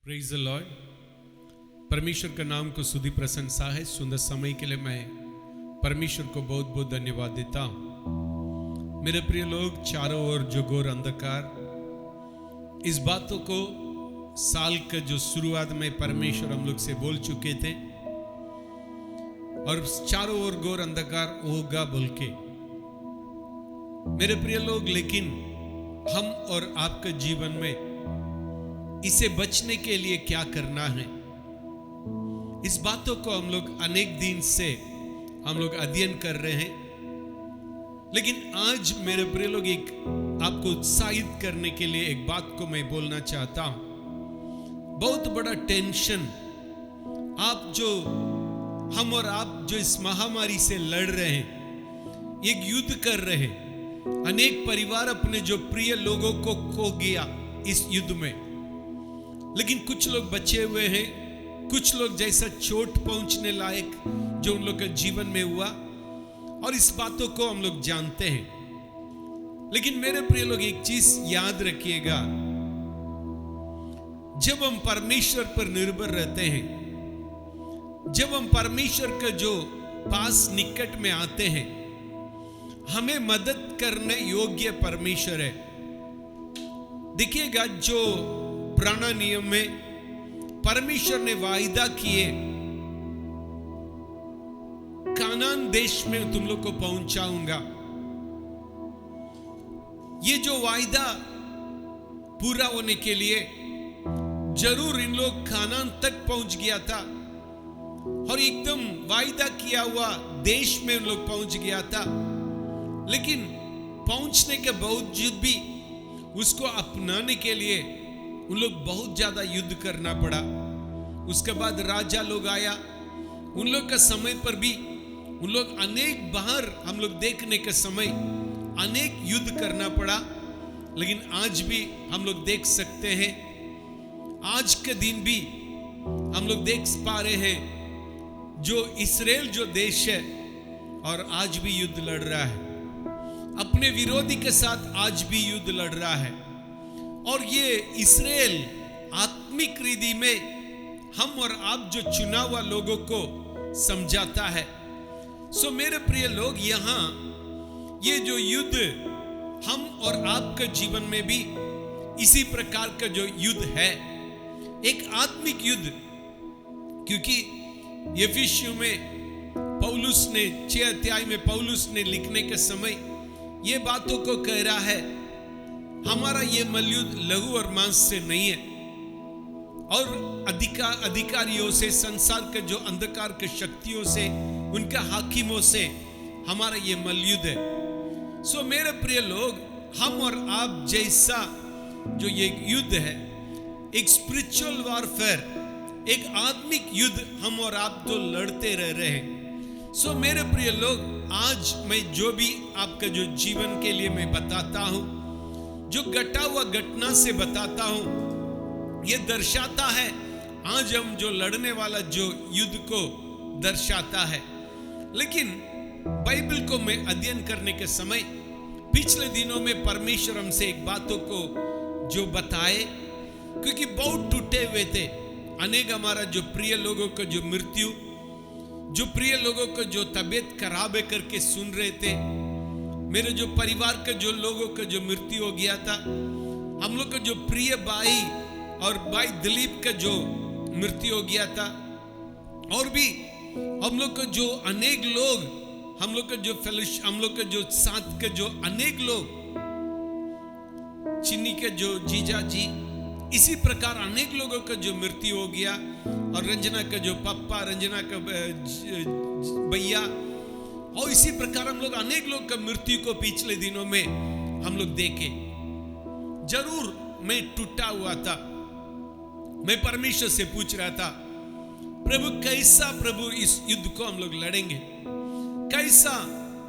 Praise the Lord. परमेश्वर का नाम को सुधी प्रशंसा है। सुंदर समय के लिए मैं परमेश्वर को बहुत बहुत धन्यवाद देता हूं। मेरे प्रिय लोग, चारों ओर जो घोर अंधकार, इस बातों को साल के जो शुरुआत में परमेश्वर हम लोग से बोल चुके थे, और चारों ओर घोर अंधकार होगा बोल के। मेरे प्रिय लोग, लेकिन हम और आपके जीवन में इसे बचने के लिए क्या करना है, इस बातों को हम लोग अनेक दिन से हम लोग अध्ययन कर रहे हैं। लेकिन आज मेरे प्रिय लोग, एक आपको उत्साहित करने के लिए एक बात को मैं बोलना चाहता हूं। बहुत बड़ा टेंशन हम और आप जो इस महामारी से लड़ रहे हैं, एक युद्ध कर रहे हैं। अनेक परिवार अपने जो प्रिय लोगों को खो गया इस युद्ध में, लेकिन कुछ लोग बचे हुए हैं। कुछ लोग जैसा चोट पहुंचने लायक जो उन लोग के जीवन में हुआ, और इस बातों को हम लोग जानते हैं। लेकिन मेरे प्रिय लोग, एक चीज याद रखिएगा, जब हम परमेश्वर पर निर्भर रहते हैं, जब हम परमेश्वर के जो पास निकट में आते हैं, हमें मदद करने योग्य परमेश्वर है। देखिएगा, जो पुराना नियम में परमेश्वर ने वायदा किए, कानान देश में तुम लोग को पहुंचाऊंगा। ये जो वायदा पूरा होने के लिए जरूर इन लोग कानान तक पहुंच गया था, और एकदम वायदा किया हुआ देश में उन लोग पहुंच गया था। लेकिन पहुंचने के बावजूद भी उसको अपनाने के लिए उन लोग बहुत ज्यादा युद्ध करना पड़ा। उसके बाद राजा लोग आया, उन लोग का समय पर भी उन लोग अनेक बार हम लोग देखने के समय अनेक युद्ध करना पड़ा। लेकिन आज भी हम लोग देख सकते हैं, आज के दिन भी हम लोग देख पा रहे हैं, जो इस्राएल जो देश है, और आज भी युद्ध लड़ रहा है अपने विरोधी के साथ, आज भी युद्ध लड़ रहा है। और ये इस्राएल आत्मिक रीति में हम और आप जो चुना हुआ लोगों को समझाता है। सो मेरे प्रिय लोग, यहां ये जो युद्ध हम और आपके जीवन में भी इसी प्रकार का जो युद्ध है, एक आत्मिक युद्ध। क्योंकि यफिसियों में पौलुस ने 6 अध्याय में पौलुस ने लिखने के समय ये बातों को कह रहा है, हमारा ये मल्लयुद्ध लहू और मांस से नहीं है, और अधिकारियों से, संसार के जो अंधकार के शक्तियों से, उनके हाकिमों से हमारा ये मल्लयुद्ध है। सो मेरे प्रिय लोग, हम और आप जैसा जो ये युद्ध है, एक स्पिरिचुअल वॉरफेयर, एक आत्मिक युद्ध हम और आप तो लड़ते रह रहे हैं। सो मेरे प्रिय लोग, आज मैं जो भी आपका जो जीवन के लिए मैं बताता हूं, जो घटा हुआ घटना से बताता हूं, ये दर्शाता है आज हम जो लड़ने वाला जो युद्ध को दर्शाता है। लेकिन बाइबल को मैं अध्ययन करने के समय पिछले दिनों में परमेश्वर हमसे एक बातों को जो बताए, क्योंकि बहुत टूटे हुए थे। अनेक हमारा जो प्रिय लोगों का जो मृत्यु, जो प्रिय लोगों को जो तबीयत खराब है करके सुन रहे थे, मेरे जो परिवार के जो लोगों का जो मृत्यु हो गया था, हम लोग का जो प्रिय भाई और भाई दिलीप का जो मृत्यु हो गया था, और भी हम लोग का जो अनेक लोग, हम लोग का जो फेलोशिप, हम लोग का जो साथ के जो अनेक लोग, चिन्नी के जो जीजा जी, इसी प्रकार अनेक लोगों का जो मृत्यु हो गया, और रंजना का जो पापा, रंजना का भैया, और इसी प्रकार हम लोग अनेक लोग का मृत्यु को पिछले दिनों में हम लोग देखे। जरूर मैं टूटा हुआ था। मैं परमेश्वर से पूछ रहा था, प्रभु कैसा, प्रभु इस युद्ध को हम लोग लड़ेंगे, कैसा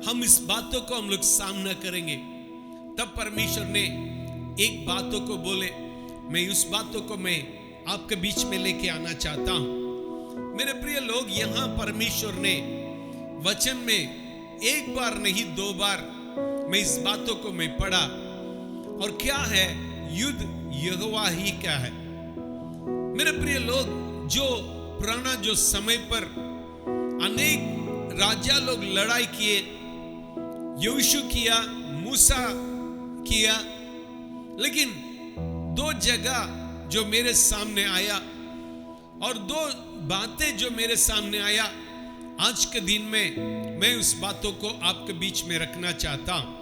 हम इस बातों को हम लोग सामना करेंगे। तब परमेश्वर ने एक बातों को बोले, मैं उस बातों को मैं आपके बीच में लेके आना चाहता हूं। मेरे प्रिय लोग, यहां परमेश्वर ने वचन में एक बार नहीं 2 बार मैं इस बातों को मैं पढ़ा। और क्या है युद्ध? यहोवा ही क्या है? मेरे प्रिय लोग, जो पुराना जो समय पर अनेक राजा लोग लड़ाई किए, यहोशू किया, मूसा किया, लेकिन दो जगह जो मेरे सामने आया और दो बातें जो मेरे सामने आया, आज के दिन में मैं उस बातों को आपके बीच में रखना चाहता हूं।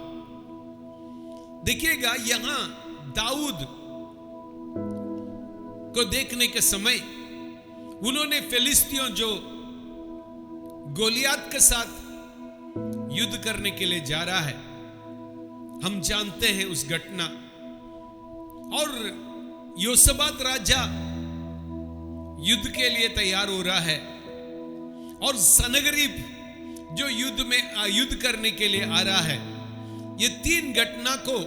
देखिएगा, यहां दाऊद को देखने के समय उन्होंने फिलिस्तियों जो गोलियात के साथ युद्ध करने के लिए जा रहा है, हम जानते हैं उस घटना। और योशबात राजा युद्ध के लिए तैयार हो रहा है और सनगरीब जो युद्ध करने के लिए आ रहा है। ये तीन घटना को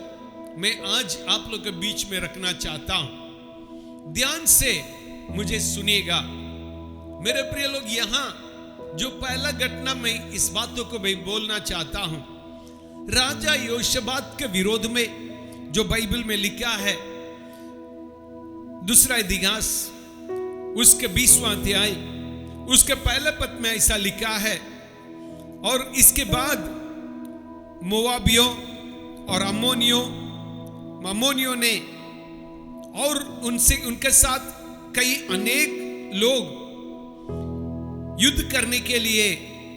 मैं आज आप लोग के बीच में रखना चाहता हूं। ध्यान से मुझे सुनिएगा मेरे प्रिय लोग। यहां जो पहला घटना मैं इस बातों को भी बोलना चाहता हूं, राजा योशबात के विरोध में जो बाइबल में लिखा है, दूसरा इतिहास उसके 20वां अध्याय उसके पहले पद में ऐसा लिखा है, और इसके बाद मोआबियों और अम्मोनियों ने और उनके साथ कई अनेक लोग युद्ध करने के लिए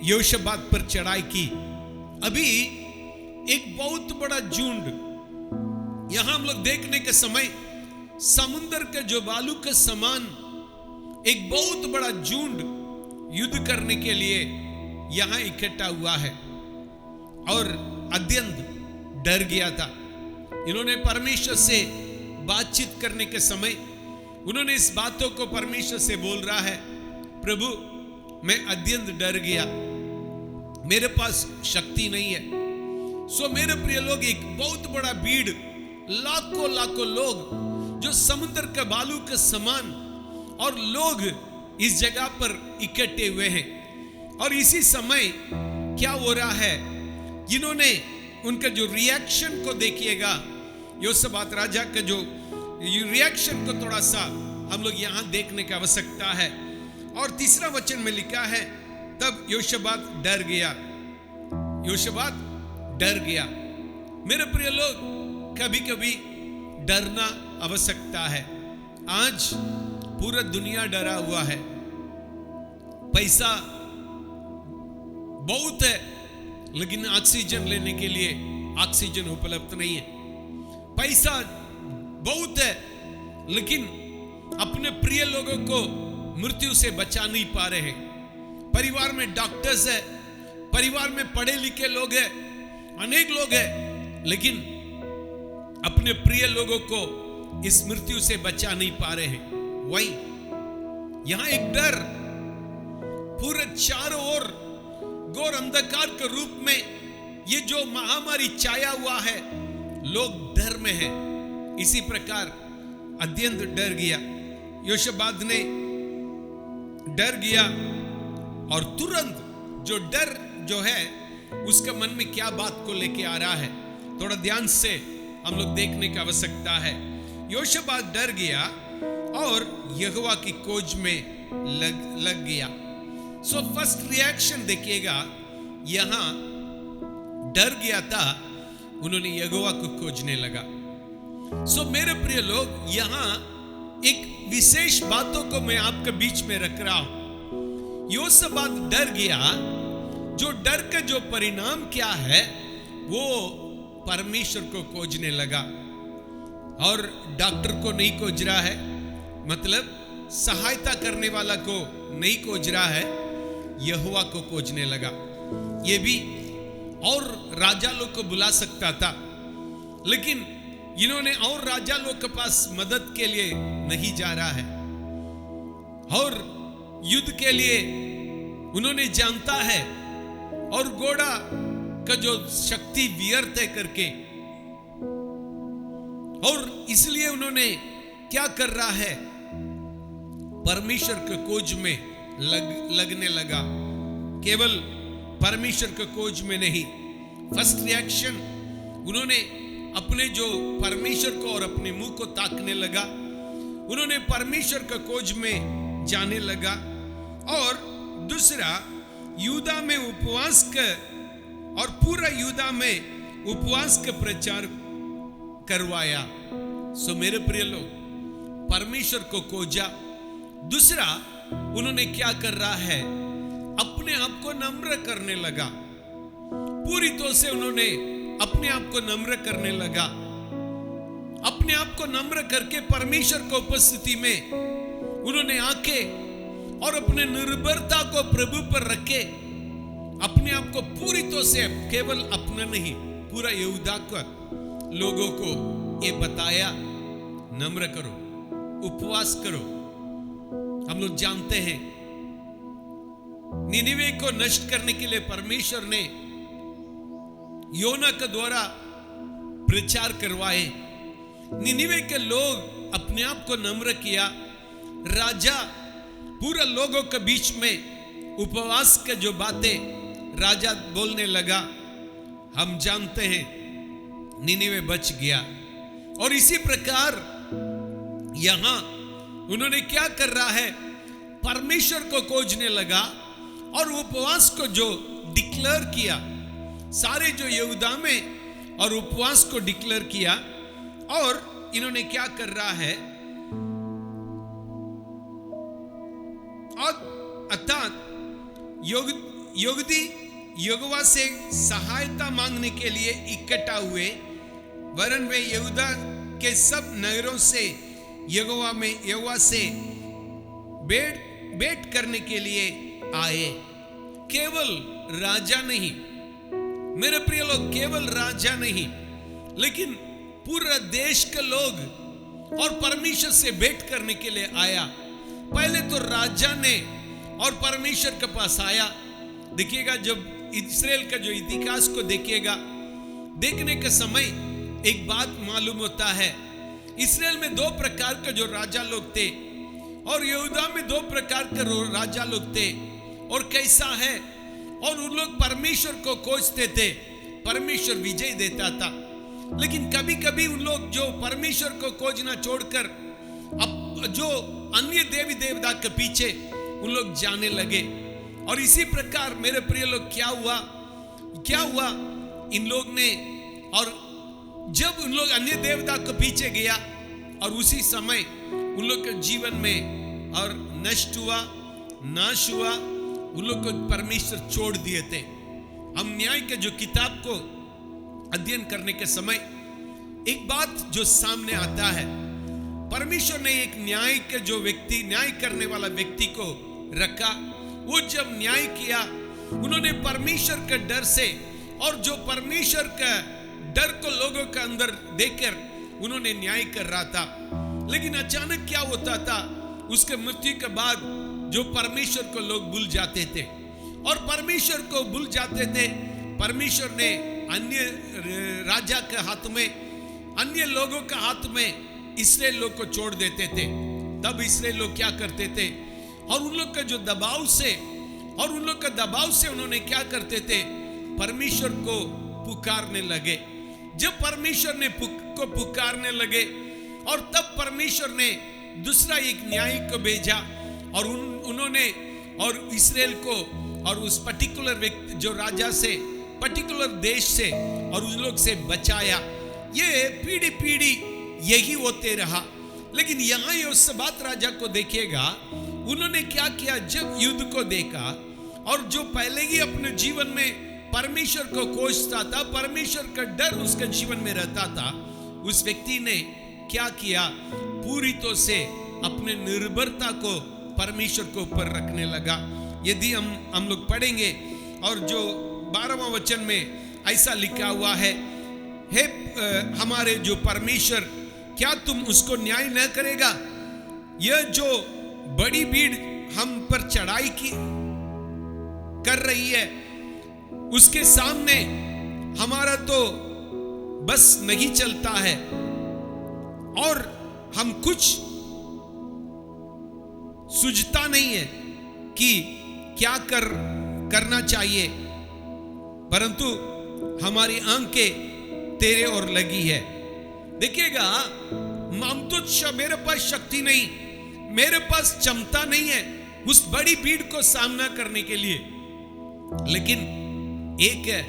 योशबात पर चढ़ाई की। अभी एक बहुत बड़ा झुंड यहां हम लोग देखने के समय समुद्र के जो बालू के समान एक बहुत बड़ा झुंड युद्ध करने के लिए यहां इकट्ठा हुआ है और अत्यंत डर गया था। इन्होंने परमेश्वर से बातचीत करने के समय उन्होंने इस बातों को परमेश्वर से बोल रहा है, प्रभु मैं अत्यंत डर गया, मेरे पास शक्ति नहीं है। सो मेरे प्रिय लोग, एक बहुत बड़ा भीड़, लाखों लोग जो समुद्र के बालू के समान और लोग इस जगह पर इकट्ठे हुए हैं। और इसी समय क्या हो रहा है, जिन्होंने उनका जो रिएक्शन को देखिएगा, योशबात राजा का जो रिएक्शन को थोड़ा सा हम लोग यहां देखने की आवश्यकता है। और तीसरा वचन में लिखा है, तब योशबात डर गया। योशबात डर गया। मेरे प्रिय लोग, कभी कभी डरना आवश्यकता है। आज पूरा दुनिया डरा हुआ है। पैसा बहुत है, लेकिन ऑक्सीजन लेने के लिए ऑक्सीजन उपलब्ध नहीं है। पैसा बहुत है, लेकिन अपने प्रिय लोगों को मृत्यु से बचा नहीं पा रहे हैं। परिवार में डॉक्टर्स है, परिवार में पढ़े लिखे लोग हैं, अनेक लोग हैं, लेकिन अपने प्रिय लोगों को इस मृत्यु से बचा नहीं पा रहे हैं। वही यहां एक डर पूरे चारों ओर घोर अंधकार के रूप में ये जो महामारी छाया हुआ है, लोग डर में हैं। इसी प्रकार अत्यंत डर गया। योशबात ने डर गया और तुरंत जो डर जो है उसके मन में क्या बात को लेके आ रहा है, थोड़ा ध्यान से हम लोग देखने की आवश्यकता है। योशबात डर गया और यहोवा की खोज में लग गया। सो फर्स्ट रिएक्शन देखिएगा, यहां डर गया था, उन्होंने यहोवा को खोजने लगा। सो मेरे प्रिय लोग, यहां एक विशेष बातों को मैं आपके बीच में रख रहा हूं। योशबात डर गया। जो डर का जो परिणाम क्या है, वो परमेश्वर को खोजने लगा। और डॉक्टर को नहीं खोज रहा है, मतलब सहायता करने वाला को नहीं खोज रहा है, यहोवा को खोजने लगा। ये भी और राजा लोग को बुला सकता था, लेकिन इन्होंने और राजा लोग के पास मदद के लिए नहीं जा रहा है। और युद्ध के लिए उन्होंने जानता है, और घोड़ा का जो शक्ति व्यर्थ है करके, और इसलिए उन्होंने क्या कर रहा है, परमेश्वर के खोज में लगने लगा। केवल परमेश्वर के खोज में नहीं, फर्स्ट रिएक्शन उन्होंने अपने जो परमेश्वर को और अपने मुंह को ताकने लगा। उन्होंने परमेश्वर का खोज में जाने लगा। और दूसरा, यूदा में उपवास का और पूरा यूदा में उपवास का प्रचार करवाया। सो मेरे प्रिय लोग, परमेश्वर को खोजा। दूसरा, उन्होंने क्या कर रहा है, अपने आप को नम्र करने लगा। पूरी तरह से उन्होंने अपने आप को नम्र करने लगा। अपने आप को नम्र करके परमेश्वर की उपस्थिति में उन्होंने आके और अपने निर्भरता को प्रभु पर रखे, अपने आप को पूरी तरह से, केवल अपना नहीं, पूरा यहूदा का लोगों को ये बताया, नम्र करो, उपवास करो। हम लोग जानते हैं निनिवे को नष्ट करने के लिए परमेश्वर ने योना के द्वारा प्रचार करवाए। निनिवे के लोग अपने आप को नम्र किया। राजा पूरा लोगों के बीच में उपवास के जो बातें राजा बोलने लगा, हम जानते हैं निनिवे बच गया। और इसी प्रकार यहां उन्होंने क्या कर रहा है, परमेश्वर को खोजने लगा और उपवास को जो डिक्लेयर किया, सारे जो यहूदा में और उपवास को डिक्लेयर किया। और इन्होंने क्या कर रहा है, और अर्थात यहोवा से सहायता मांगने के लिए इकट्ठा हुए, वरन वे यहूदा के सब नगरों से यहोवा से भेंट करने के लिए आए। केवल राजा नहीं, मेरे प्रिय लोग, केवल राजा नहीं, लेकिन पूरा देश के लोग और परमेश्वर से भेंट करने के लिए आया। पहले तो राजा ने और परमेश्वर के पास आया। देखिएगा, जब इस्राएल का जो इतिहास को देखिएगा, देखने के समय एक बात मालूम होता है, इस्राएल में दो प्रकार के जो राजा लोग थे और यहूदा में दो प्रकार के राजा लोग थे। और कैसा है, और उन लोग परमेश्वर को खोजते थे, परमेश्वर विजय देता था। लेकिन कभी कभी उन लोग जो परमेश्वर को खोजना छोड़कर अब जो अन्य देवी देवता के पीछे उन लोग जाने लगे। और इसी प्रकार मेरे प्रिय लोग, क्या हुआ इन लोग ने, और जब उन लोग अन्य देवता के पीछे गया और उसी समय उन लोग के जीवन में और नष्ट हुआ, नाश हुआ, उन लोग को परमेश्वर छोड़ दिए थे। हम न्याय के जो किताब को अध्ययन करने के समय एक बात जो सामने आता है, परमेश्वर ने एक न्याय के जो व्यक्ति, न्याय करने वाला व्यक्ति को रखा। वो जब न्याय किया, उन्होंने परमेश्वर के डर से, और जो परमेश्वर का डर को लोगों के अंदर देकर उन्होंने न्याय कर रहा था। लेकिन अचानक क्या होता था, उसके मृत्यु के बाद जो परमेश्वर को लोग भूल जाते थे, और परमेश्वर को भूल जाते थे। परमेश्वर ने अन्य राजा के हाथ में, अन्य लोगों के हाथ में इस्राएल लोग को छोड़ देते थे। तब इस्राएल लोग क्या करते थे, और उन लोग का जो दबाव से, और उन लोग के दबाव से उन्होंने क्या करते थे, परमेश्वर को पुकारने लगे। जब परमेश्वर ने को पुकारने लगे, और तब परमेश्वर ने दूसरा एक न्याय को भेजा, और उन्होंने और इस्राएल को और उस पर्टिकुलर व्यक्ति, जो राजा से, पर्टिकुलर देश से और उस लोग से बचाया। ये पीढ़ी पीढ़ी यही होते रहा। लेकिन यहाँ यहोशापात राजा को देखिएगा, उन्होंने क्या किया, जब युद्ध को देखा और जो पहले ही अपने जीवन में परमेश्वर को खोजता था, परमेश्वर का डर उसके जीवन में रहता था, उस व्यक्ति ने क्या किया, पूरी तो से अपने निर्भरता को परमेश्वर को ऊपर रखने लगा। यदि हम लोग पढ़ेंगे, और जो 12वां वचन में ऐसा लिखा हुआ है, हे हमारे जो परमेश्वर, क्या तुम उसको न्याय न करेगा? यह जो बड़ी भीड़ हम पर चढ़ाई की कर रही है, उसके सामने हमारा तो बस नहीं चलता है, और हम कुछ सूझता नहीं है कि क्या करना चाहिए, परंतु हमारी आंखें तेरे ओर लगी है। देखिएगा, मामतुच्छ, मेरे पास शक्ति नहीं, मेरे पास क्षमता नहीं है उस बड़ी भीड़ को सामना करने के लिए। लेकिन एक है,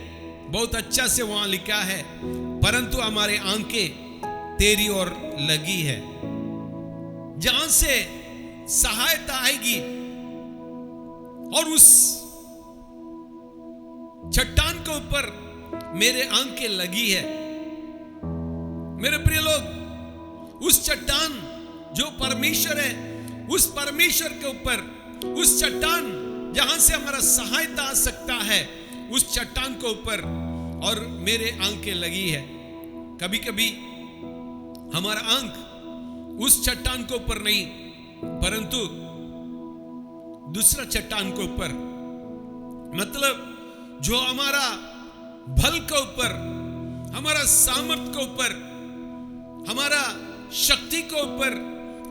बहुत अच्छा से वहां लिखा है, परंतु हमारे आंखें तेरी ओर लगी है। जहां से सहायता आएगी और उस चट्टान के ऊपर मेरे आंखें लगी है। मेरे प्रिय लोग, उस चट्टान जो परमेश्वर है, उस परमेश्वर के ऊपर, उस चट्टान जहां से हमारा सहायता आ सकता है, उस चट्टान के ऊपर और मेरे आंखें लगी है। कभी कभी हमारा आंख उस चट्टान के ऊपर नहीं, परंतु दूसरा चट्टान के ऊपर, मतलब जो हमारा बल के ऊपर, हमारा सामर्थ के ऊपर, हमारा शक्ति के ऊपर,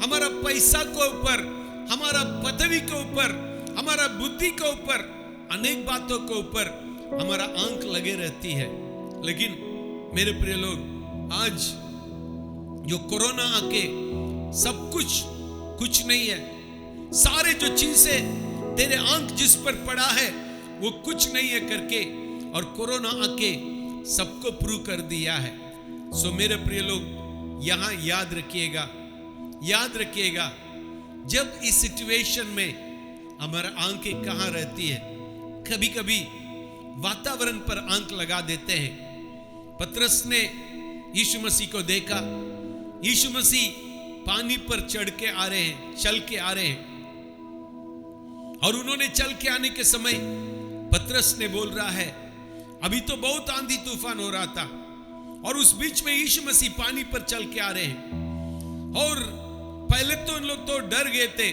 हमारा पैसा के ऊपर, हमारा पदवी के ऊपर, हमारा बुद्धि के ऊपर, अनेक बातों के ऊपर हमारा आंख लगे रहती है। लेकिन मेरे प्रिय लोग, आज जो कोरोना आके सब कुछ नहीं है, सारे जो चीजें तेरे आंख जिस पर पड़ा है वो कुछ नहीं है करके, और कोरोना आके सबको प्रूव कर दिया है। सो मेरे प्रिय लोग, यहां याद रखिएगा, जब इस सिचुएशन में हमारा आंखें कहां रहती है, कभी कभी वातावरण पर आंख लगा देते हैं। पतरस ने यीशु मसीह को देखा, यीशु मसीह पानी पर चल के आ रहे हैं, और उन्होंने चल के आने के समय पतरस ने बोल रहा है, अभी तो बहुत आंधी तूफान हो रहा था, और उस बीच में यीशु मसीह पानी पर चल के आ रहे हैं। और पहले तो इन लोग तो डर गए थे,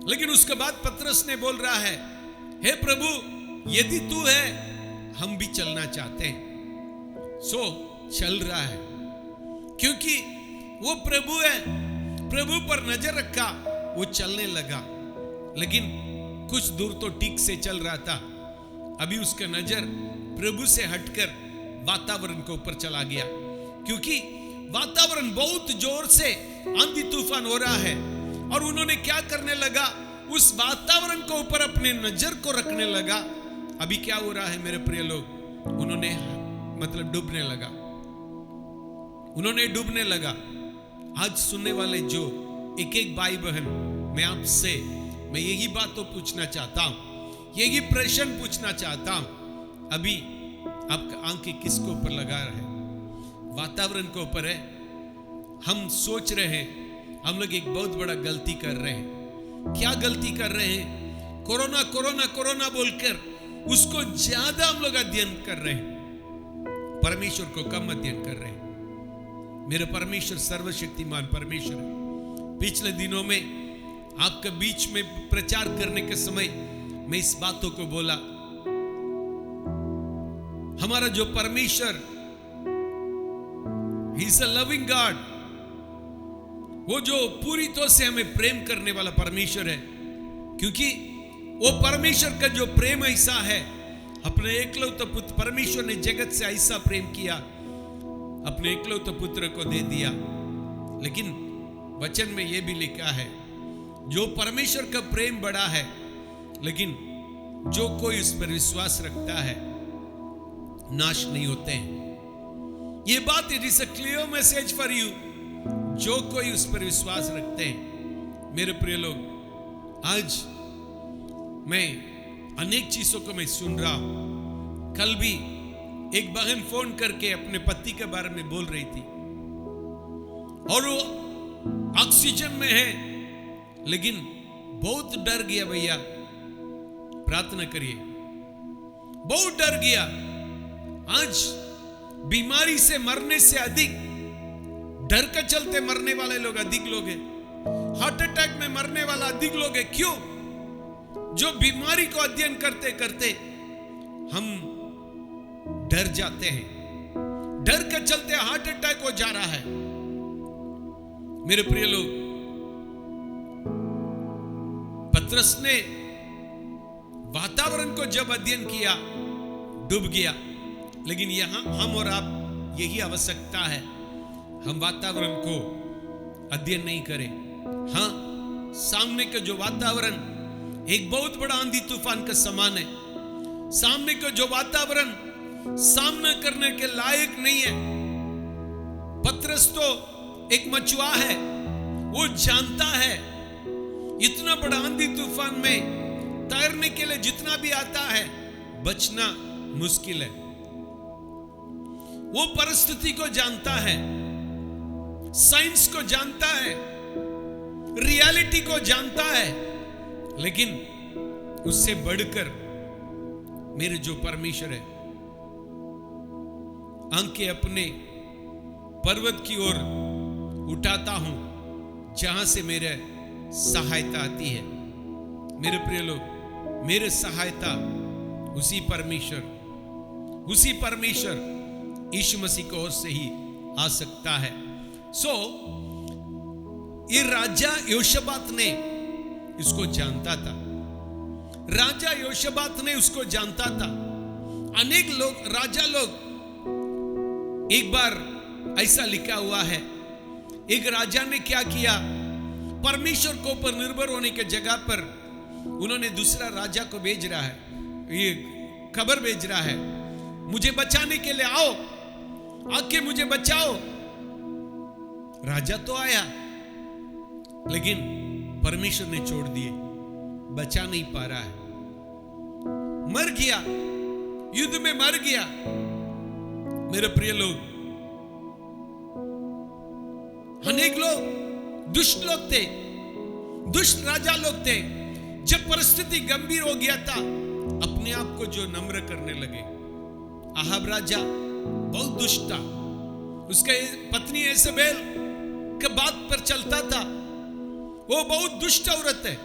लेकिन उसके बाद पतरस ने बोल रहा है, हे प्रभु, यदि तू है, हम भी चलना चाहते हैं। सो चल रहा है, क्योंकि वो प्रभु है, प्रभु पर नजर रखा, वो चलने लगा। लेकिन कुछ दूर तो ठीक से चल रहा था, अभी उसका नजर प्रभु से हटकर वातावरण के ऊपर चला गया, क्योंकि वातावरण बहुत जोर से आंधी तूफान हो रहा है। और उन्होंने क्या करने लगा, उस वातावरण के ऊपर अपने नजर को रखने लगा। अभी क्या हो रहा है मेरे प्रिय लोग, उन्होंने मतलब डूबने लगा। आज सुनने वाले जो एक भाई बहन, मैं यही बात तो पूछना चाहता हूं, यही प्रश्न पूछना चाहता हूं, अभी आपका आंखें किसके ऊपर लगा रहे हैं? वातावरण के ऊपर है। हम सोच रहे हैं हम लोग एक बहुत बड़ा गलती कर रहे हैं। क्या गलती कर रहे हैं? कोरोना कोरोना कोरोना बोलकर उसको ज्यादा हम लोग अध्ययन कर रहे हैं, परमेश्वर को कम अध्ययन कर रहे हैं। मेरे परमेश्वर सर्वशक्तिमान परमेश्वर है। पिछले दिनों में आपके बीच में प्रचार करने के समय मैं इस बातों को बोला, हमारा जो परमेश्वर, he is a loving God, वो जो पूरी तरह से हमें प्रेम करने वाला परमेश्वर है, क्योंकि वो परमेश्वर का जो प्रेम ऐसा है, अपने एकलौते पुत्र, परमेश्वर ने जगत से ऐसा प्रेम किया, अपने एकलौते पुत्र को दे दिया। लेकिन वचन में यह भी लिखा है, जो परमेश्वर का प्रेम बड़ा है, लेकिन जो कोई उस पर विश्वास रखता है नाश नहीं होते हैं। ये बात, it is a clear message for you, जो कोई उस पर विश्वास रखते हैं। मेरे प्रिय लोग, आज मैं अनेक चीजों को मैं सुन रहा हूं। कल भी एक बहन फोन करके अपने पति के बारे में बोल रही थी, और वो ऑक्सीजन में है, लेकिन बहुत डर गया। भैया प्रार्थना करिए, बहुत डर गया। आज बीमारी से मरने से अधिक, डर के चलते मरने वाले लोग अधिक लोग हैं, हार्ट अटैक में मरने वाला अधिक लोग है। क्यों? जो बीमारी को अध्ययन करते करते हम डर जाते हैं, डर के चलते हार्ट अटैक हो जा रहा है। मेरे प्रिय लोग, पतरस ने वातावरण को जब अध्ययन किया, डूब गया। लेकिन यहां हम और आप, यही आवश्यकता है, हम वातावरण को अध्ययन नहीं करे। हाँ, सामने का जो वातावरण एक बहुत बड़ा आंधी तूफान का समान है। सामने का जो वातावरण सामना करने के लायक नहीं है। पतरस तो एक मछुआ है, वो जानता है इतना बड़ा आंधी तूफान में तैरने के लिए जितना भी आता है, बचना मुश्किल है। वो परिस्थिति को जानता है, साइंस को जानता है, रियलिटी को जानता है, लेकिन उससे बढ़कर मेरे जो परमेश्वर है, आंखें अपने पर्वत की ओर उठाता हूं जहां से मेरे सहायता आती है। मेरे प्रिय लोग, मेरे सहायता उसी परमेश्वर यीशु मसीह की ओर से ही आ सकता है। ये राजा योशबात ने इसको जानता था। राजा योशबात ने उसको जानता था। अनेक लोग, राजा लोग, एक बार ऐसा लिखा हुआ है, एक राजा ने क्या किया, परमेश्वर को ऊपर निर्भर होने के जगह पर उन्होंने दूसरा राजा को भेज रहा है, ये खबर भेज रहा है, मुझे बचाने के लिए आओ, आके मुझे बचाओ। राजा तो आया, लेकिन परमेश्वर ने छोड़ दिए, बचा नहीं पा रहा है, मर गया, युद्ध में मर गया। मेरे प्रिय लोग, अनेक लोग दुष्ट लोग थे, दुष्ट राजा लोग थे। जब परिस्थिति गंभीर हो गया था, अपने आप को जो नम्र करने लगे। अहाब राजा बहुत दुष्ट था, उसका पत्नी एजेबेल के बात पर चलता था, वो बहुत दुष्ट औरत है।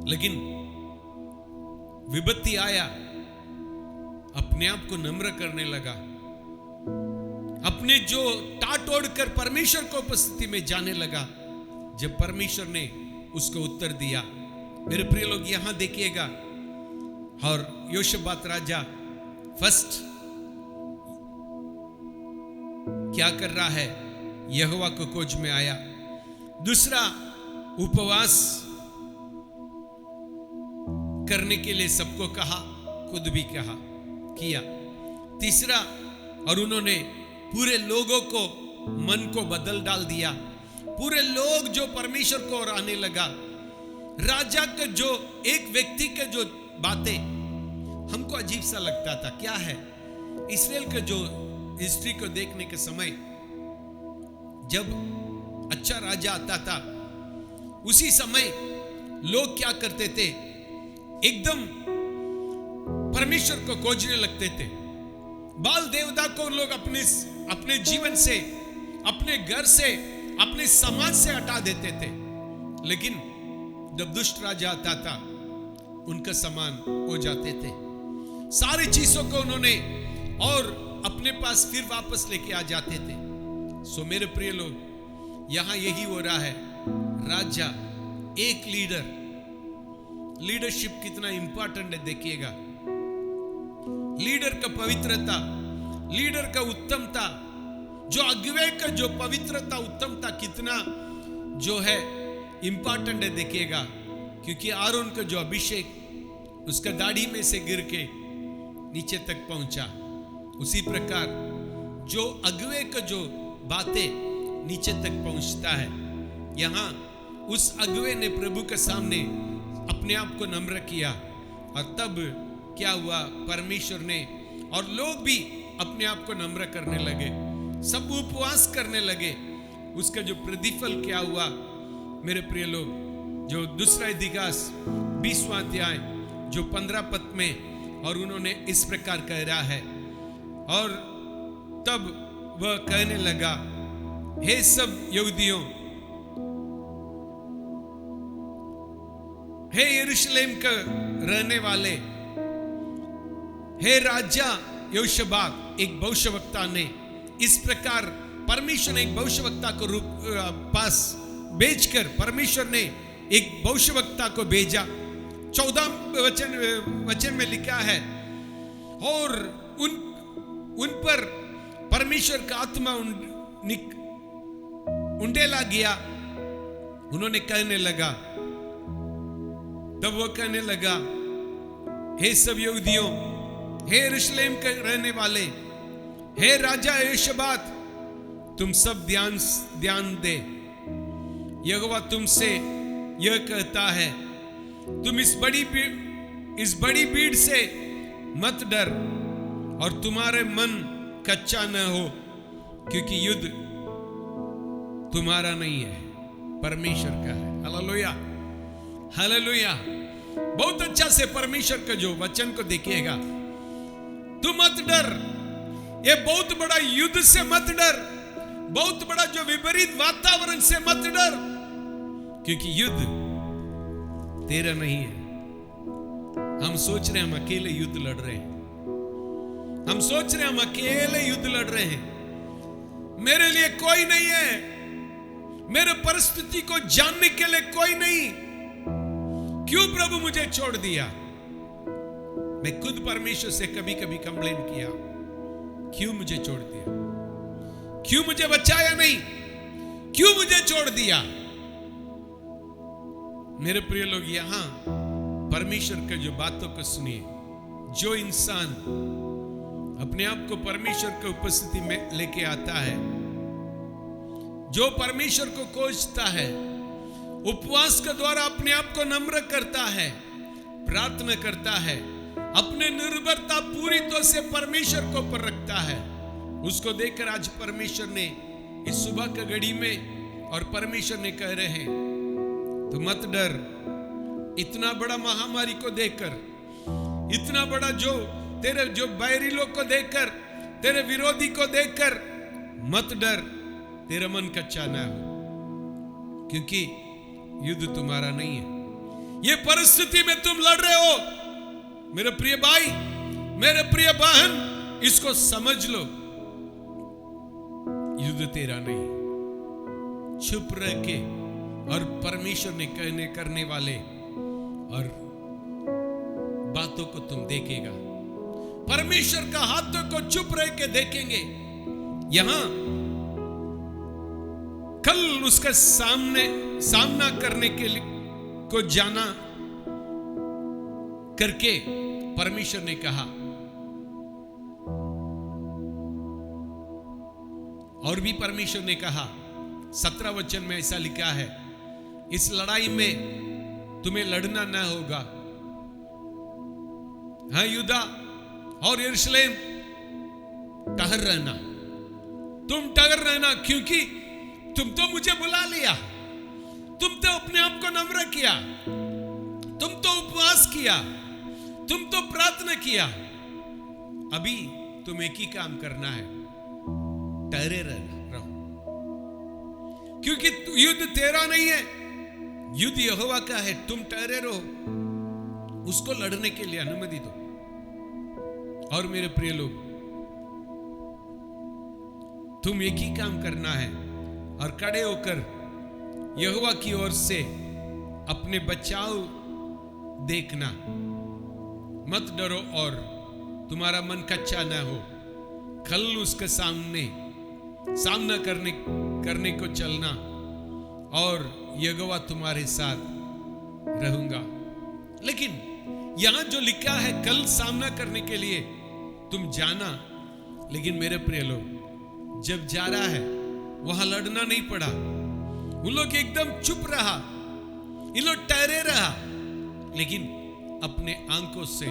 लेकिन विपत्ति आया, अपने आप को नम्र करने लगा, अपने जो टाट ओढ़कर परमेश्वर को उपस्थिति में जाने लगा। जब परमेश्वर ने उसको उत्तर दिया, मेरे प्रिय लोग यहां देखिएगा, और योशबात राजा फर्स्ट क्या कर रहा है, यहोवा को खोज में आया। दूसरा, उपवास करने के लिए सबको कहा, खुद भी कहा, किया। तीसरा, और उन्होंने पूरे लोगों को मन को बदल डाल दिया। पूरे लोग जो परमेश्वर को और आने लगा। राजा का जो एक व्यक्ति के जो बातें हमको अजीब सा लगता था, क्या है, इस्राएल का जो हिस्ट्री को देखने के समय जब अच्छा राजा आता था, उसी समय लोग क्या करते थे, एकदम परमेश्वर को खोजने लगते थे। बाल देवता को लोग अपने जीवन से, अपने घर से, अपने समाज से हटा देते थे। लेकिन जब दुष्ट राजा आता था, उनका समान हो जाते थे, सारी चीजों को उन्होंने और अपने पास फिर वापस लेके आ जाते थे। सो मेरे प्रिय लोग, यहां यही हो रहा है। राजा, एक लीडरशिप कितना इंपॉर्टेंट है देखिएगा। लीडर का पवित्रता, लीडर का उत्तमता, जो अगुवे का जो पवित्रता, उत्तमता कितना जो है इंपॉर्टेंट है देखिएगा। क्योंकि आरोन का जो अभिषेक उसका दाढ़ी में से गिर के नीचे तक पहुंचा, उसी प्रकार जो अगुवे का जो बातें नीचे तक पहुंचता है। यहां उस अगुवे ने प्रभु के सामने अपने आप को नम्र किया, और तब क्या हुआ, परमेश्वर ने और लोग भी अपने आप को नम्र करने लगे, सब उपवास करने लगे। उसका जो प्रतिफल क्या हुआ मेरे प्रिय लोग, जो दूसरा इतिहास 20वां अध्याय जो 15 पद में, और उन्होंने इस प्रकार कह रहा है, और तब वह कहने लगा, हे सब यहूदियों, हे यरूशलेम का रहने वाले, हे राजा योशबात, एक भविष्यवक्ता ने इस प्रकार, परमेश्वर ने एक भविष्यवक्ता को पास भेजकर, परमेश्वर ने एक भविष्यवक्ता को भेजा। 14 वचन में लिखा है, और उन पर परमेश्वर का आत्मा उंडेला गया। उन्होंने कहने लगा, तब वो कहने लगा, हे सब यहूदियों, हे यरूशलेम के रहने वाले, हे राजा यहोशापात, तुम सब ध्यान दे। यहोवा तुमसे यह कहता है, तुम इस बड़ी भीड़ से मत डर और तुम्हारे मन कच्चा न हो, क्योंकि युद्ध तुम्हारा नहीं है, परमेश्वर का है। Hallelujah, hallelujah. बहुत अच्छा से परमेश्वर का जो वचन को देखिएगा। तुम मत डर, ये बहुत बड़ा युद्ध से मत डर, बहुत बड़ा जो विपरीत वातावरण से मत डर, क्योंकि युद्ध तेरा नहीं है। हम सोच रहे हैं हम अकेले युद्ध लड़ रहे हैं, हम सोच रहे हैं हम अकेले युद्ध लड़ रहे हैं, मेरे लिए कोई नहीं है, मेरे परिस्थिति को जानने के लिए कोई नहीं, क्यों प्रभु मुझे छोड़ दिया। मैं खुद परमेश्वर से कभी कभी कंप्लेन किया, क्यों मुझे छोड़ दिया, क्यों मुझे बचाया नहीं, क्यों मुझे छोड़ दिया। मेरे प्रिय लोग, यहां परमेश्वर के जो बातों को सुनिए। जो इंसान अपने आप को परमेश्वर की उपस्थिति में लेके आता है, जो परमेश्वर को खोजता है, उपवास के द्वारा अपने आप को नम्र करता है, प्रार्थना करता है, अपने निर्भरता पूरी तरह से परमेश्वर को ऊपर रखता है, उसको देखकर आज परमेश्वर ने इस सुबह की घड़ी में और परमेश्वर ने कह रहे हैं, तो मत डर। इतना बड़ा महामारी को देखकर, इतना बड़ा जो तेरे जो बैरी लोग को देखकर, तेरे विरोधी को देखकर मत डर, तेरा मन कच्चा ना हो, क्योंकि युद्ध तुम्हारा नहीं है। ये परिस्थिति में तुम लड़ रहे हो, मेरे प्रिय भाई, मेरे प्रिय बहन, इसको समझ लो, युद्ध तेरा नहीं। चुप रह के और परमेश्वर ने कहने करने वाले और बातों को तुम देखेगा, परमेश्वर का हाथों को चुप रह के देखेंगे। यहां कल उसके सामना करने के लिए को जाना करके परमेश्वर ने कहा, और भी परमेश्वर ने कहा, 17 वचन में ऐसा लिखा है, इस लड़ाई में तुम्हें लड़ना न होगा। हाँ, यहूदा और यरूशलेम, ठहर रहना, तुम ठहर रहना, क्योंकि तुम तो मुझे बुला लिया, तुम तो अपने आप को नम्र किया, तुम तो उपवास किया, तुम तो प्रार्थना किया। अभी तुम एक ही काम करना है, ठहरे रहो, क्योंकि युद्ध तेरा नहीं है, युद्ध यहोवा का है। तुम ठहरे रहो, उसको लड़ने के लिए अनुमति दो। और मेरे प्रिय लोग, तुम एक ही काम करना है और खड़े होकर यहोवा की ओर से अपने बचाव देखना, मत डरो और तुम्हारा मन कच्चा ना हो। कल उसके सामना करने को चलना और यहोवा तुम्हारे साथ रहूंगा। लेकिन यहां जो लिखा है, कल सामना करने के लिए तुम जाना, लेकिन मेरे प्रिय लोग, जब जा रहा है वहां लड़ना नहीं पड़ा। उन लोग एकदम चुप रहा, इन लोग ठहरे रहा, लेकिन अपने आंखों से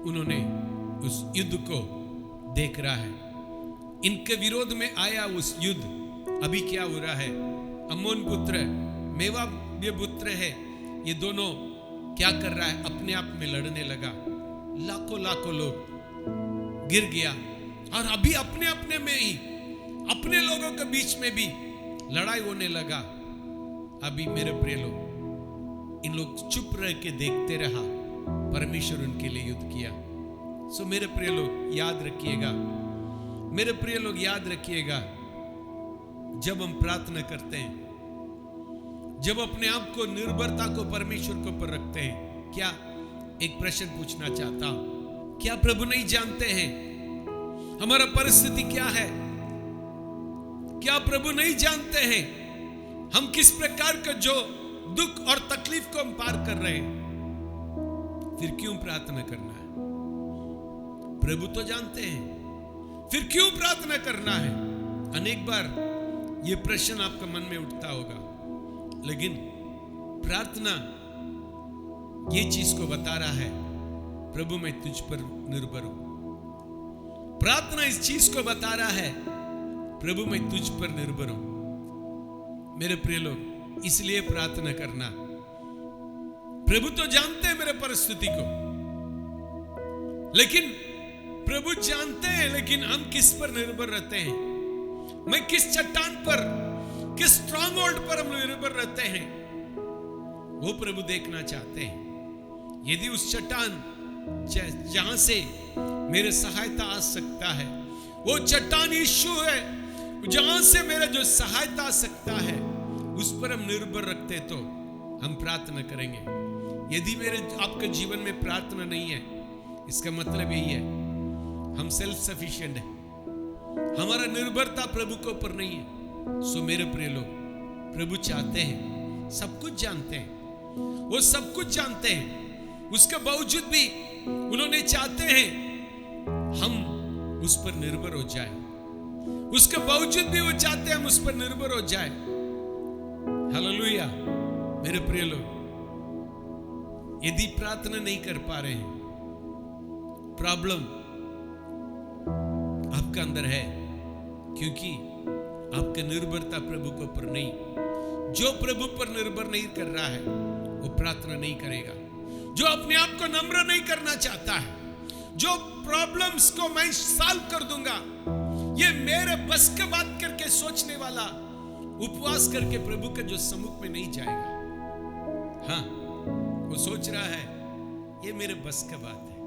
उन्होंने उस युद्ध को देख रहा है। इनके विरोध में आया उस युद्ध, अभी क्या हो रहा है, अम्मोन पुत्र मोआब पुत्र है, ये दोनों क्या कर रहा है, अपने आप में लड़ने लगा। लाखों लोग गिर गया, और अभी अपने में ही, अपने लोगों के बीच में भी लड़ाई होने लगा। अभी मेरे प्रिय लोग, इन लोग चुप रह के देखते रहा, परमेश्वर उनके लिए युद्ध किया। सो मेरे प्रिय लोग याद रखिएगा, मेरे प्रिय लोग याद रखिएगा, जब हम प्रार्थना करते हैं, जब अपने आप को निर्भरता को परमेश्वर के ऊपर रखते हैं, क्या एक प्रश्न पूछना चाहता हूं, क्या प्रभु नहीं जानते हैं हमारा परिस्थिति क्या है? क्या प्रभु नहीं जानते हैं हम किस प्रकार का जो दुख और तकलीफ को हम पार कर रहे हैं, फिर क्यों प्रार्थना करना है? प्रभु तो जानते हैं, फिर क्यों प्रार्थना करना है? अनेक बार यह प्रश्न आपका मन में उठता होगा, लेकिन प्रार्थना ये चीज को बता रहा है, प्रभु मैं तुझ पर निर्भर हूं। प्रार्थना इस चीज को बता रहा है, प्रभु मैं तुझ पर निर्भर हूं। मेरे प्रिय लोग, इसलिए प्रार्थना करना। प्रभु तो जानते हैं मेरे परिस्थिति को, लेकिन प्रभु जानते हैं, लेकिन हम किस पर निर्भर रहते हैं? मैं किस चट्टान पर, किस स्ट्रॉन्ग होल्ड पर हम निर्भर रहते हैं, वो प्रभु देखना चाहते हैं। यदि उस चट्टान जहां से मेरे सहायता आ सकता है, वो चट्टान यीशु है, जहां से मेरा जो सहायता आ सकता है, उस पर हम निर्भर रखते तो हम प्रार्थना करेंगे। यदि मेरे आपके जीवन में प्रार्थना नहीं है, इसका मतलब यही है हम सेल्फ सफिशिएंट है, हमारा निर्भरता प्रभु के ऊपर नहीं है। सो मेरे प्रिय लोग, प्रभु चाहते हैं, सब कुछ जानते हैं, वो सब कुछ जानते हैं, उसके बावजूद भी उन्होंने चाहते हैं हम उस पर निर्भर हो जाए। उसके बावजूद भी वो चाहते हैं हम उस पर निर्भर हो जाए। हालेलुया। मेरे प्रिय लोग, यदि प्रार्थना नहीं कर पा रहे हैं, प्रॉब्लम आपका अंदर है, क्योंकि आपकी निर्भरता प्रभु के ऊपर नहीं। जो प्रभु पर निर्भर नहीं कर रहा है, वो प्रार्थना नहीं करेगा। जो अपने आप को नम्र नहीं करना चाहता है, जो प्रॉब्लम्स को मैं सॉल्व कर दूंगा, ये मेरे बस के बात करके सोचने वाला, उपवास करके प्रभु के जो सम्मुख में नहीं जाएगा। हाँ, वो सोच रहा है ये मेरे बस का बात है,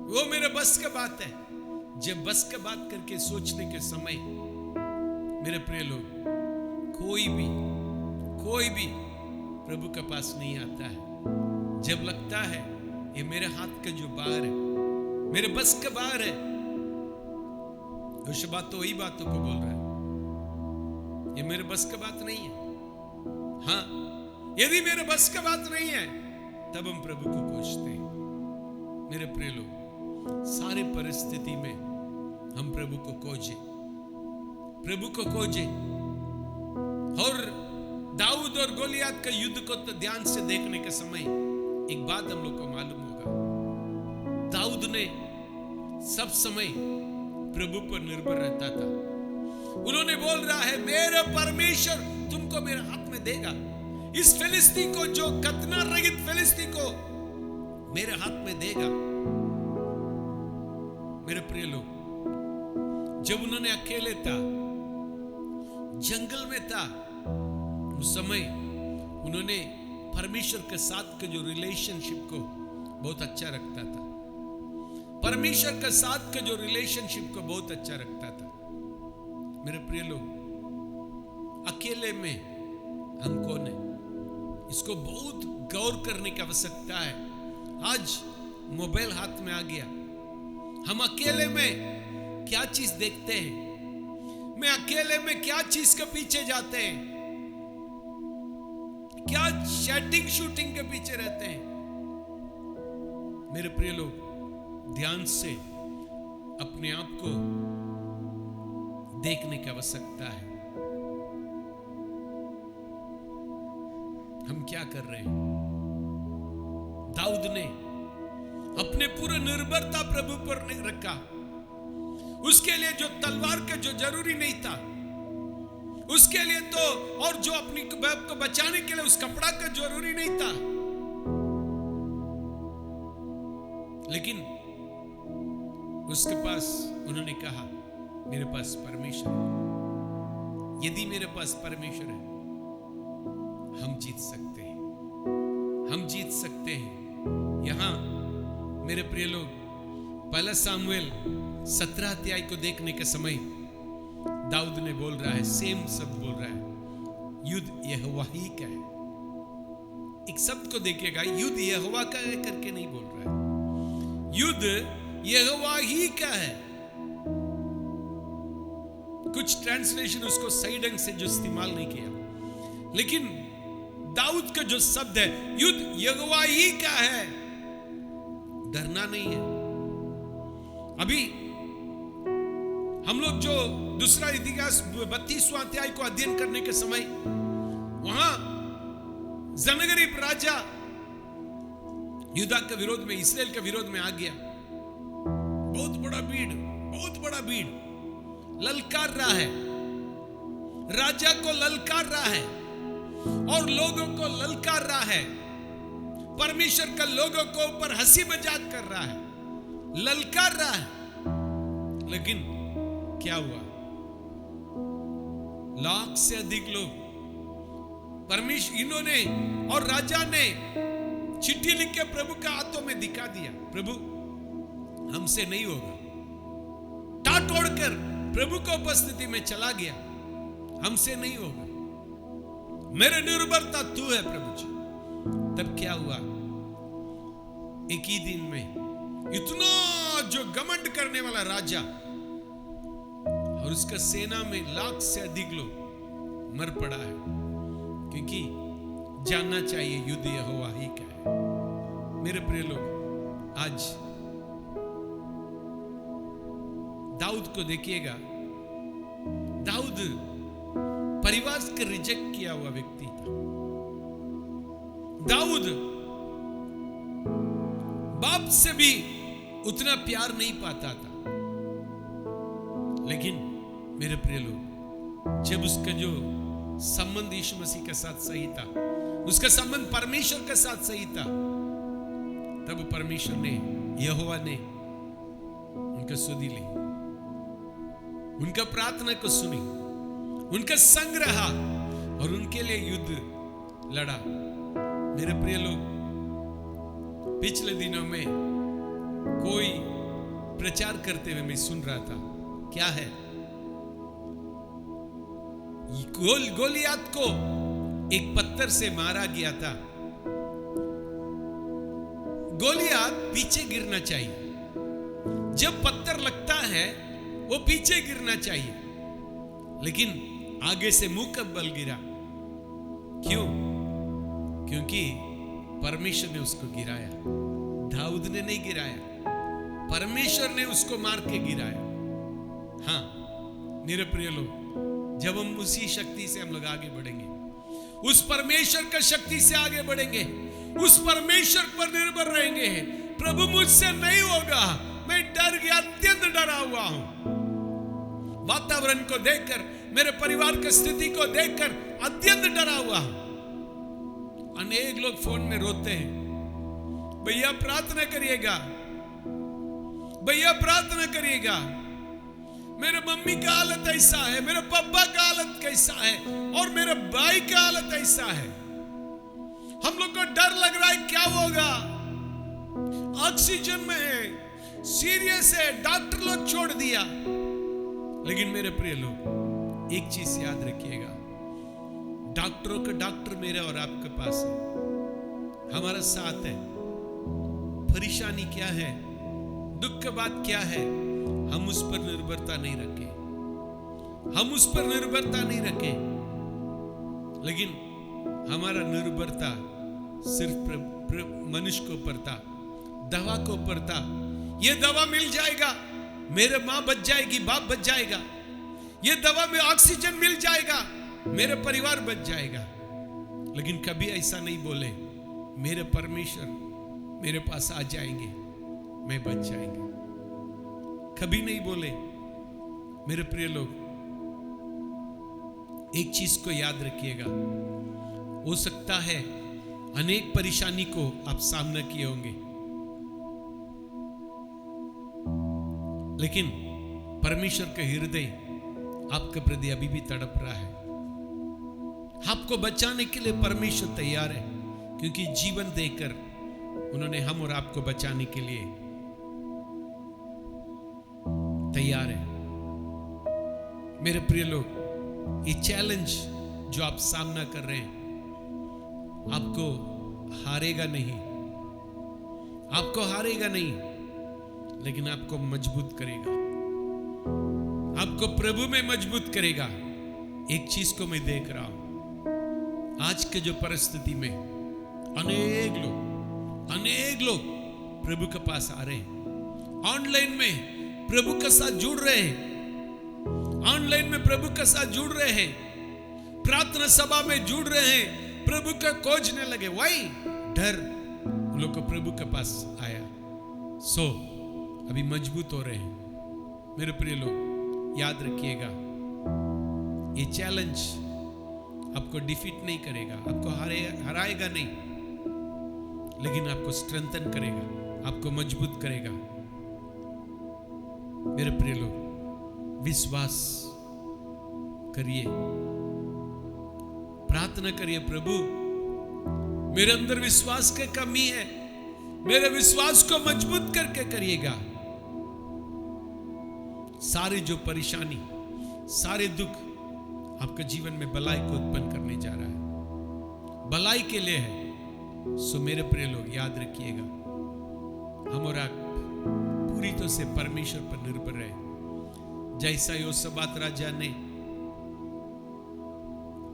वो मेरे बस का बात है। जब बस का बात करके सोचने के समय, मेरे प्रिय लोग, कोई भी प्रभु के पास नहीं आता है। जब लगता है ये मेरे हाथ का जो बाहर है, मेरे बस के बाहर है, बात तो वही बातों को बोल रहा है, ये मेरे बस का बात नहीं है। हाँ, यदि मेरे बस का बात नहीं है, तब हम प्रभु को खोजते हैं। मेरे प्रिय लोग, सारे परिस्थिति में हम प्रभु को खोजे, प्रभु को खोजे। और दाऊद और गोलियत का युद्ध को तो ध्यान से देखने के समय एक बात हम लोग को मालूम होगा, दाऊद ने सब समय प्रभु पर निर्भर रहता था। उन्होंने बोल रहा है, मेरे परमेश्वर तुमको मेरे हाथ में देगा, इस फिलिस्ती को, जो खतना रहित फिलिस्ती को मेरे हाथ में देगा। मेरे प्रिय लोग, जब उन्होंने अकेले था, जंगल में था, उस समय उन्होंने परमेश्वर के साथ के जो रिलेशनशिप को बहुत अच्छा रखता था, परमेश्वर के साथ के जो रिलेशनशिप को बहुत अच्छा रखता था। मेरे प्रिय लोग, अकेले में हम कौन है, इसको बहुत गौर करने की आवश्यकता है। आज मोबाइल हाथ में आ गया, हम अकेले में क्या चीज देखते हैं, मैं अकेले में क्या चीज के पीछे जाते हैं, क्या चैटिंग शूटिंग के पीछे रहते हैं। मेरे प्रिय लोग, ध्यान से अपने आप को देखने की आवश्यकता है। हम क्या कर रहे हैं? दाऊद ने अपने पूरे निर्भरता प्रभु पर रखा। उसके लिए जो तलवार का जो जरूरी नहीं था, उसके लिए तो, और जो अपनी बाप को बचाने के लिए उस कपड़ा का जरूरी नहीं था, लेकिन उसके पास उन्होंने कहा, मेरे पास परमेश्वर है। यदि मेरे पास परमेश्वर है, हम जीत सकते हैं, हम जीत सकते हैं। यहां मेरे प्रिय लोग, पहला सामुएल 17 अध्याय को देखने के समय दाऊद ने बोल रहा है, सेम शब्द बोल रहा है, युद्ध यहोवा ही का है। एक शब्द को देखिएगा, युद्ध यहोवा का है करके नहीं बोल रहा है, युद्ध यहोवा ही का है। कुछ ट्रांसलेशन उसको सही ढंग से जो इस्तेमाल नहीं किया, लेकिन दाऊद का जो शब्द है, युद्ध यहोवा ही का है, डरना नहीं है। अभी हम लोग जो दूसरा इतिहास 32वां अध्याय को अध्ययन करने के समय वहां सनहेरीब राजा युद्ध के विरोध में, इस्राएल के विरोध में आ गया। बहुत बड़ा भीड़ ललकार रहा है, राजा को ललकार रहा है और लोगों को ललकार रहा है, परमेश्वर का लोगों को ऊपर हंसी मजाक कर रहा है, ललकार रहा है। लेकिन क्या हुआ? लाख से अधिक लोग परमेश्वर, इन्होंने और राजा ने चिट्ठी लिख के प्रभु के हाथों में दिखा दिया, प्रभु हमसे नहीं होगा। टाट ओढ़कर प्रभु की उपस्थिति में चला गया, हमसे नहीं होगा, मेरे निर्भरता तू है प्रभु जी। तब क्या हुआ? एक ही दिन में इतना जो घमंड करने वाला राजा और उसका सेना में लाख से अधिक लोग मर पड़ा है, क्योंकि जानना चाहिए युद्ध यहोवा ही का है। मेरे प्रिय लोग, आज दाऊद को देखिएगा। दाऊद परिवार के रिजेक्ट किया हुआ व्यक्ति था। दाऊद बाप से भी उतना प्यार नहीं पाता था। लेकिन मेरे प्रिय लोग, जब उसका जो संबंध यीशु मसीह के साथ सही था, उसका संबंध परमेश्वर के साथ सही था, तब परमेश्वर ने, यहोवा ने उनका सुधी ली, उनका प्रार्थना को सुनी, उनका संग रहा और उनके लिए युद्ध लड़ा। मेरे प्रिय लोग, पिछले दिनों में कोई प्रचार करते हुए मैं सुन रहा था, क्या है, गोलियत को एक पत्थर से मारा गया था। गोलियत पीछे गिरना चाहिए, जब पत्थर लगता है वो पीछे गिरना चाहिए, लेकिन आगे से मुंह का बल गिरा। क्यों? क्योंकि परमेश्वर ने उसको गिराया, दाऊद ने नहीं गिराया, परमेश्वर ने उसको मार के गिराया। हाँ मेरे प्रिय लोग, जब हम उसी शक्ति से हम लोग आगे बढ़ेंगे, उस परमेश्वर का शक्ति से आगे बढ़ेंगे, उस परमेश्वर पर निर्भर रहेंगे। प्रभु मुझसे नहीं होगा, मैं डर गया, अत्यंत डरा हुआ हूं, वातावरण को देखकर, मेरे परिवार की स्थिति को देखकर अत्यंत डरा हुआ हूं। अनेक लोग फोन में रोते हैं, भैया प्रार्थना करिएगा, भैया प्रार्थना करिएगा, मेरे मम्मी का हालत ऐसा है, मेरे पापा का हालत कैसा है, और मेरे भाई का हालत ऐसा है। हम लोग को डर लग रहा है, क्या होगा, ऑक्सीजन में है, सीरियस है, डॉक्टर लोग छोड़ दिया। लेकिन मेरे प्रिय लोग, एक चीज याद रखिएगा, डॉक्टरों का डॉक्टर मेरे और आपके पास है, हमारा साथ है। परेशानी क्या है, दुख की बात क्या है, हम उस पर निर्भरता नहीं रखे, हम उस पर निर्भरता नहीं रखे, लेकिन हमारा निर्भरता सिर्फ मनुष्य को ऊपर था, दवा को ऊपर था। ये दवा मिल जाएगा, मेरे मां बच जाएगी, बाप बच जाएगा, ये दवा में ऑक्सीजन मिल जाएगा, मेरे परिवार बच जाएगा। लेकिन कभी ऐसा नहीं बोले, मेरे परमेश्वर मेरे पास आ जाएंगे, मैं बच जाएंगे, कभी नहीं बोले। मेरे प्रिय लोग, एक चीज को याद रखिएगा, हो सकता है अनेक परेशानी को आप सामना किए होंगे, लेकिन परमेश्वर का हृदय आपके प्रति अभी भी तड़प रहा है। आपको बचाने के लिए परमेश्वर तैयार है, क्योंकि जीवन देकर उन्होंने हम और आपको बचाने के लिए तैयार है। मेरे प्रिय लोग, ये चैलेंज जो आप सामना कर रहे हैं, आपको हारेगा नहीं, आपको हारेगा नहीं, लेकिन आपको मजबूत करेगा, आपको प्रभु में मजबूत करेगा। एक चीज को मैं देख रहा हूं, आज के जो परिस्थिति में अनेक लोग प्रभु के पास आ रहे हैं, ऑनलाइन में प्रभु के साथ जुड़ रहे हैं, ऑनलाइन में प्रभु के साथ जुड़ रहे हैं, प्रार्थना सभा में जुड़ रहे हैं, प्रभु का खोजने लगे। वही डर उन लोग को प्रभु के पास आया, सो अभी मजबूत हो रहे हैं। मेरे प्रिय लोग, याद रखिएगा, ये चैलेंज आपको डिफीट नहीं करेगा, आपको हराएगा नहीं, लेकिन आपको स्ट्रेंथन करेगा, आपको मजबूत करेगा। मेरे प्रिय लोग, विश्वास करिए, प्रार्थना करिए, प्रभु मेरे अंदर विश्वास की कमी है, मेरे विश्वास को मजबूत करके करिएगा। सारी जो परेशानी, सारे दुख आपके जीवन में भलाई को उत्पन्न करने जा रहा है, भलाई के लिए है। सो मेरे प्रिय लोग, याद रखिएगा, हमारा पूरी तरह से परमेश्वर पर निर्भर रहे। जैसा योसाफात राजा ने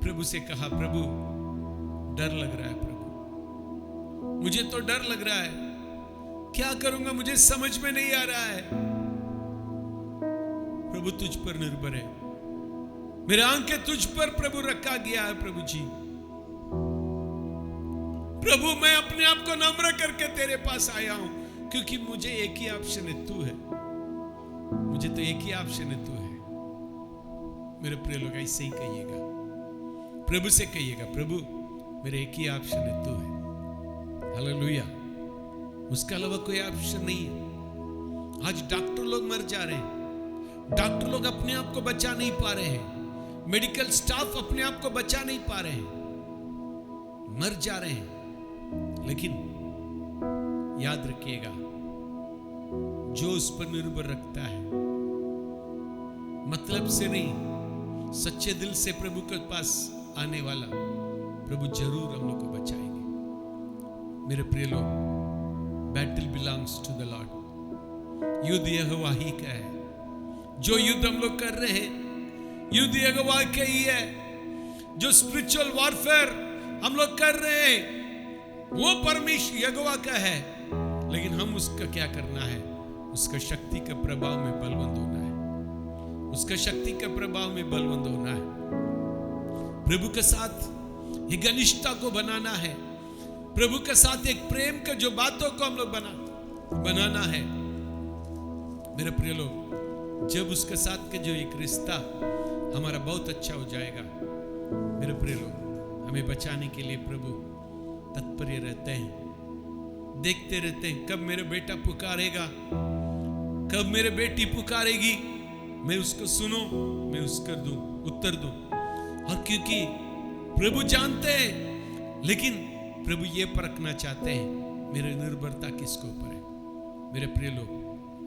प्रभु से कहा, प्रभु डर लग रहा है, प्रभु मुझे तो डर लग रहा है, क्या करूंगा मुझे समझ में नहीं आ रहा है। प्रभु तुझ पर निर्भर है, मेरे आंखें तुझ पर प्रभु रखा गया है। प्रभु जी, प्रभु मैं अपने आप को नम्र करके तेरे पास आया हूं, क्योंकि मुझे एक ही ऑप्शन है, तू है, मुझे तो एक ही ऑप्शन है, तू है। मेरे प्रिय लोग, ऐसे ही कहिएगा, प्रभु से कहिएगा, प्रभु मेरे एक ही ऑप्शन है, तू है। हालेलुया, उसके अलावा कोई ऑप्शन नहीं है। आज डॉक्टर लोग मर जा रहे हैं, डॉक्टर लोग अपने आप को बचा नहीं पा रहे हैं, मेडिकल स्टाफ अपने आप को बचा नहीं पा रहे हैं, मर जा रहे हैं। लेकिन याद रखिएगा, जो उस पर निर्भर रखता है, मतलब से नहीं, सच्चे दिल से प्रभु के पास आने वाला, प्रभु जरूर हम लोग को बचाएंगे। मेरे प्रिय लोग, battle belongs to the Lord. युद्ध यहोवा ही का है। जो युद्ध हम लोग कर रहे हैं, युद्ध यहोवा का ही है। जो स्पिरिचुअल वॉरफेयर हम लोग कर रहे हैं, वो परमेश्वर यहोवा का है। लेकिन हम उसका क्या करना है? उसका शक्ति के प्रभाव में बलवंत होना है, उसका शक्ति के प्रभाव में बलवंत होना है। प्रभु के साथ एक घनिष्ठता को बनाना है, प्रभु के साथ एक प्रेम के जो बातों को हम लोग बनाना है। मेरे प्रिय लोग, जब उसके साथ के जो एक रिश्ता हमारा बहुत अच्छा हो जाएगा, मेरे प्रिय लोग, हमें बचाने के लिए प्रभु तत्पर रहते हैं, देखते रहते हैं कब मेरा बेटा पुकारेगा, कब मेरी बेटी पुकारेगी, मैं उसको सुनूं, मैं उसको दूं, उत्तर दूं। और क्योंकि प्रभु जानते हैं, लेकिन प्रभु ये परखना चाहते हैं मेरी निर्भरता किसके ऊपर है। मेरे प्रिय लोग,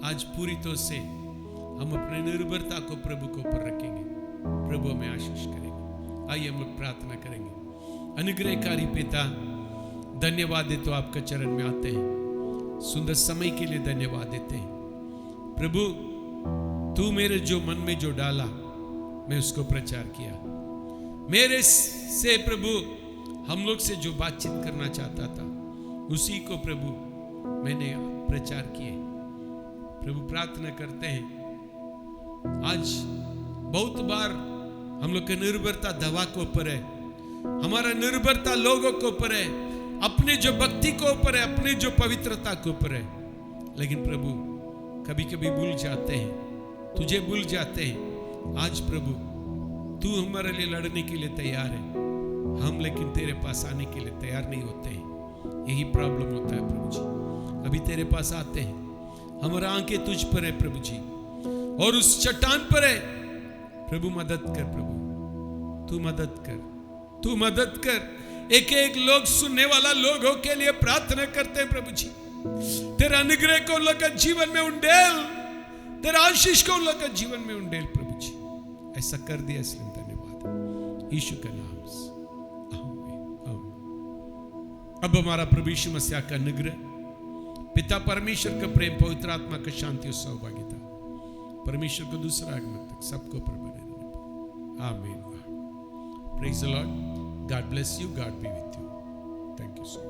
आज पूरी तरह से हम अपने निर्भरता को प्रभु के ऊपर रखेंगे, प्रभु हमें आशीष करेंगे। आइए हम लोग प्रार्थना करेंगे। अनुग्रहकारी पिता, धन्यवाद देते हो, आपके चरण में आते हैं, सुंदर समय के लिए धन्यवाद देते हैं। प्रभु, तू मेरे जो मन में जो डाला, मैं उसको प्रचार किया। मेरे से प्रभु हम लोग से जो बातचीत करना चाहता था, उसी को प्रभु मैंने प्रचार किए। प्रभु प्रार्थना करते हैं, आज बहुत बार हम लोग की निर्भरता दवा के ऊपर है, हमारा निर्भरता लोगों के ऊपर है, अपने जो भक्ति के ऊपर है, अपने जो पवित्रता के ऊपर है। लेकिन प्रभु कभी कभी भूल जाते हैं, तुझे भूल जाते हैं। आज प्रभु तू हमारे लिए लड़ने के लिए तैयार है, हम लेकिन तेरे पास आने के लिए तैयार नहीं होते हैं। यही प्रॉब्लम होता है प्रभु जी। अभी तेरे पास आते हैं, हमारा आंखें तुझ पर है प्रभु जी, और उस चट्टान पर है। प्रभु मदद कर, प्रभु तू मदद कर, तू मदद कर। एक एक लोग सुनने वाला लोगों के लिए प्रार्थना करते हैं प्रभु जी, तेरा अनुग्रह को उन लोग के जीवन में उंडेल, तेरा आशीष को उन लोग के जीवन में उंडेल प्रभु जी। ऐसा कर दिया, इसलिए धन्यवाद, यीशु के नाम से आमीन। अब हमारा प्रभु यीशु मसीह का अनुग्रह, पिता परमेश्वर का प्रेम, पवित्र आत्मा का शांति और सौभाग्यता परमेश्वर को दूसरा आगमन तक सबको पर बने रहने। आमीन। Praise the Lord. God bless you. God B with you. Thank you so much.